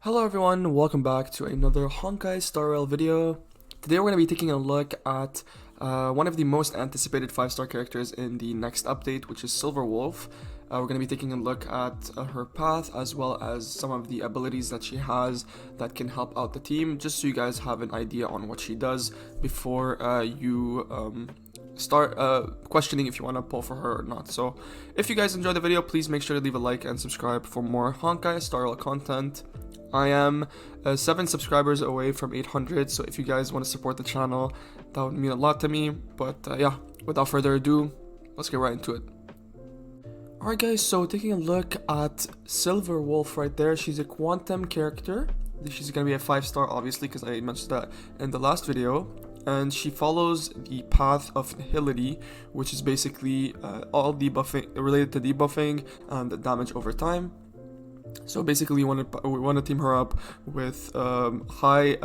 Hello everyone, welcome back to another Honkai Star Rail video. Today we're going to be taking a look at one of the most anticipated 5-star characters in the next update, which is SIILVERWOLF. We're going to be taking a look at her path as well as some of the abilities that she has that can help out the team, just so you guys have an idea on what she does before you start questioning if you want to pull for her or not. So if you guys enjoyed the video, please make sure to leave a like and subscribe for more Honkai Star Rail content. I am 7 subscribers away from 800, so if you guys want to support the channel, that would mean a lot to me. But yeah, without further ado, let's get right into it. Alright guys, so taking a look at SIILVERWOLF right there, she's a quantum character. She's going to be a 5-star obviously, because I mentioned that in the last video. And she follows the path of nihility, which is basically all debuffing related to debuffing and damage over time. So basically, we want to team her up with high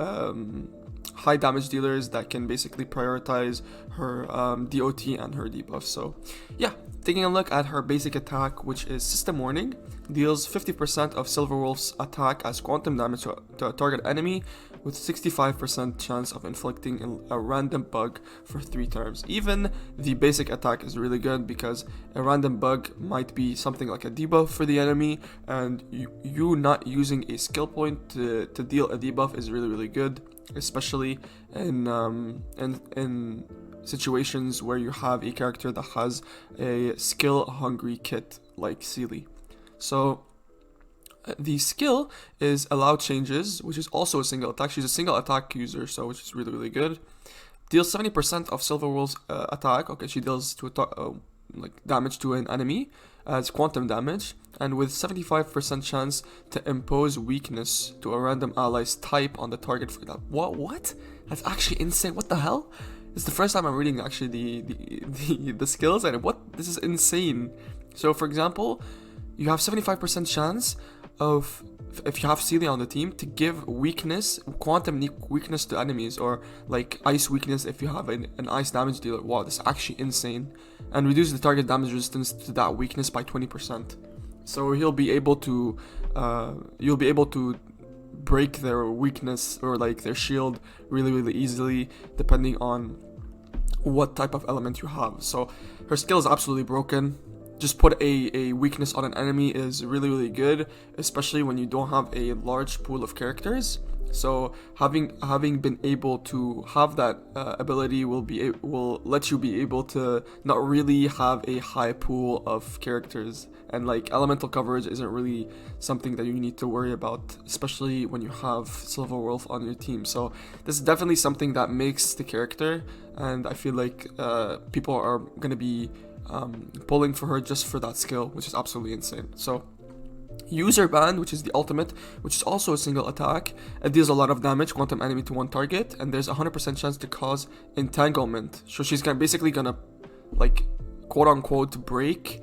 damage dealers that can basically prioritize her DOT and her debuff. So yeah, taking a look at her basic attack, which is System Warning, deals 50% of SIILVERWOLF's attack as quantum damage to a target enemy, with 65% chance of inflicting a random bug for 3 turns. Even the basic attack is really good because a random bug might be something like a debuff for the enemy, and you not using a skill point to deal a debuff is really good, especially in situations where you have a character that has a skill hungry kit like Seelie. So the skill is Allow Changes, which is also a single attack. She's a single attack user, so which is really good. Deals 70% of SIILVERWOLF's attack. Okay, she deals like damage to an enemy as quantum damage, and with 75% chance to impose weakness to a random ally's type on the target for that. What? That's actually insane. What the hell? It's the first time I'm reading actually the skills, and this is insane. So for example, you have 75% chance of, if you have Seelie on the team, to give weakness, quantum weakness to enemies, or like ice weakness if you have an ice damage dealer. Wow, this is actually insane. And reduce the target damage resistance to that weakness by 20%. So you'll be able to break their weakness or like their shield really easily, depending on what type of element you have. So her skill is absolutely broken. Just put a weakness on an enemy is really good, especially when you don't have a large pool of characters. So having been able to have that ability will let you be able to not really have a high pool of characters, and like elemental coverage isn't really something that you need to worry about, especially when you have SIILVERWOLF on your team. So this is definitely something that makes the character, and I feel like people are gonna be pulling for her just for that skill, which is absolutely insane. So User Band, which is the ultimate, which is also a single attack. It deals a lot of damage, quantum enemy to one target, and there's 100% chance to cause entanglement. So she's basically gonna like quote unquote break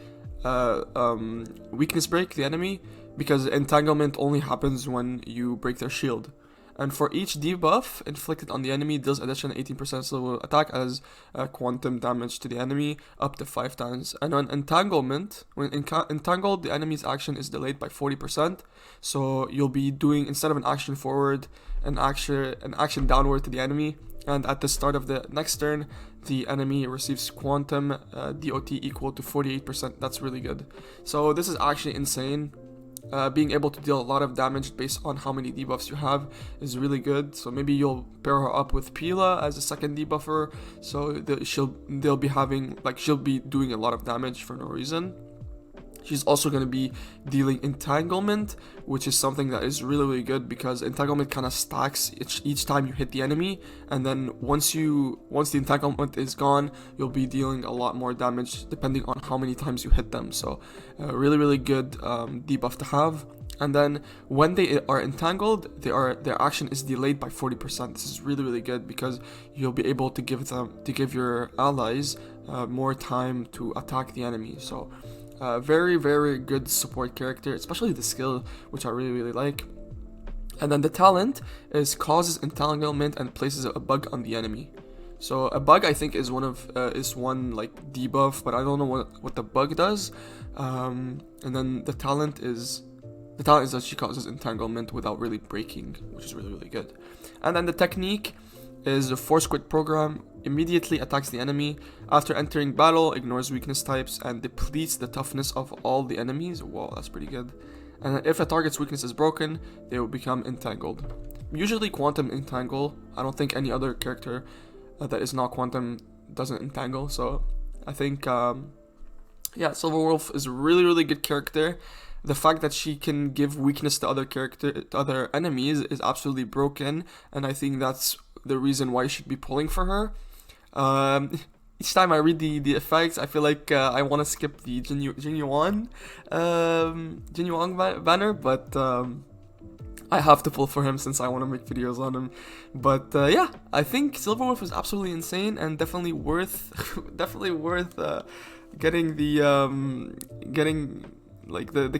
weakness break the enemy, because entanglement only happens when you break their shield. And for each debuff inflicted on the enemy, deals additional 18% silver attack as quantum damage to the enemy up to 5 times. And on entanglement, when entangled, the enemy's action is delayed by 40%. So you'll be doing, instead of an action forward, an action downward to the enemy. And at the start of the next turn, the enemy receives quantum DOT equal to 48%. That's really good. So this is actually insane. Being able to deal a lot of damage based on how many debuffs you have is really good. So maybe you'll pair her up with Pila as a second debuffer, so she'll be doing a lot of damage for no reason. She's also going to be dealing entanglement, which is something that is really good, because entanglement kind of stacks each time you hit the enemy, and then once the entanglement is gone, you'll be dealing a lot more damage depending on how many times you hit them. So really good debuff to have. And then when they are entangled, their action is delayed by 40%. This is really good, because you'll be able to give your allies more time to attack the enemy. So very good support character, especially the skill, which I really like. And then the talent is causes entanglement and places a bug on the enemy. So a bug, I think, is one like debuff, but I don't know what the bug does. And then the talent is the talent is that she causes entanglement without really breaking, which is really, really good. And then the technique is a force quit program. Immediately attacks the enemy. After entering battle, ignores weakness types and depletes the toughness of all the enemies. Whoa, that's pretty good. And if a target's weakness is broken, they will become entangled. Usually quantum entangle. I don't think any other character that is not quantum doesn't entangle. So I think, yeah, Silverwolf is a really, really good character. The fact that she can give weakness to other enemies is absolutely broken, and I think that's the reason why you should be pulling for her. Each time I read the effects, I feel like I want to skip the Jinyuan banner, but I have to pull for him since I want to make videos on him. But yeah, I think Silverwolf is absolutely insane and definitely worth getting the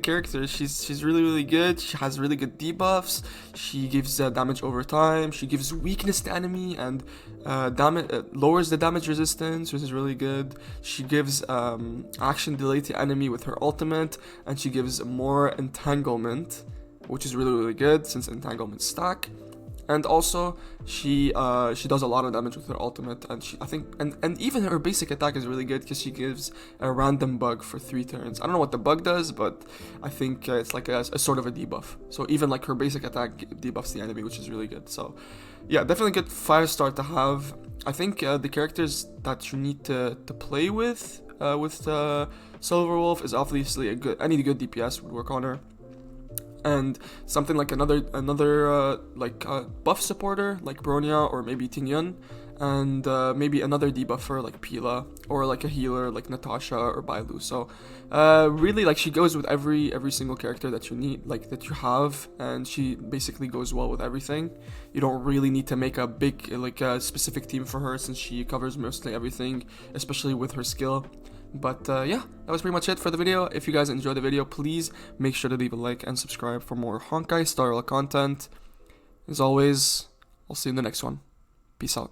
character. She's really, really good. She has really good debuffs. She gives damage over time. She gives weakness to enemy and lowers the damage resistance, which is really good. She gives action delay to enemy with her ultimate, and she gives more entanglement, which is really, really good since entanglement stack. And also, she does a lot of damage with her ultimate, and I think even her basic attack is really good because she gives a random bug for 3 turns. I don't know what the bug does, but I think it's like a sort of a debuff. So even like her basic attack debuffs the enemy, which is really good. So yeah, definitely good 5-star to have. I think the characters that you need to play with Silverwolf is obviously any good DPS would work on her. And something like another buff supporter like Bronya or maybe Tingyun, and maybe another debuffer like Pila, or like a healer like Natasha or Bailu. So really, like, she goes with every single character that you need, like that you have, and she basically goes well with everything. You don't really need to make a big a specific team for her since she covers mostly everything, especially with her skill. But yeah, that was pretty much it for the video. If you guys enjoyed the video, please make sure to leave a like and subscribe for more Honkai style content. As always, I'll see you in the next one. Peace out.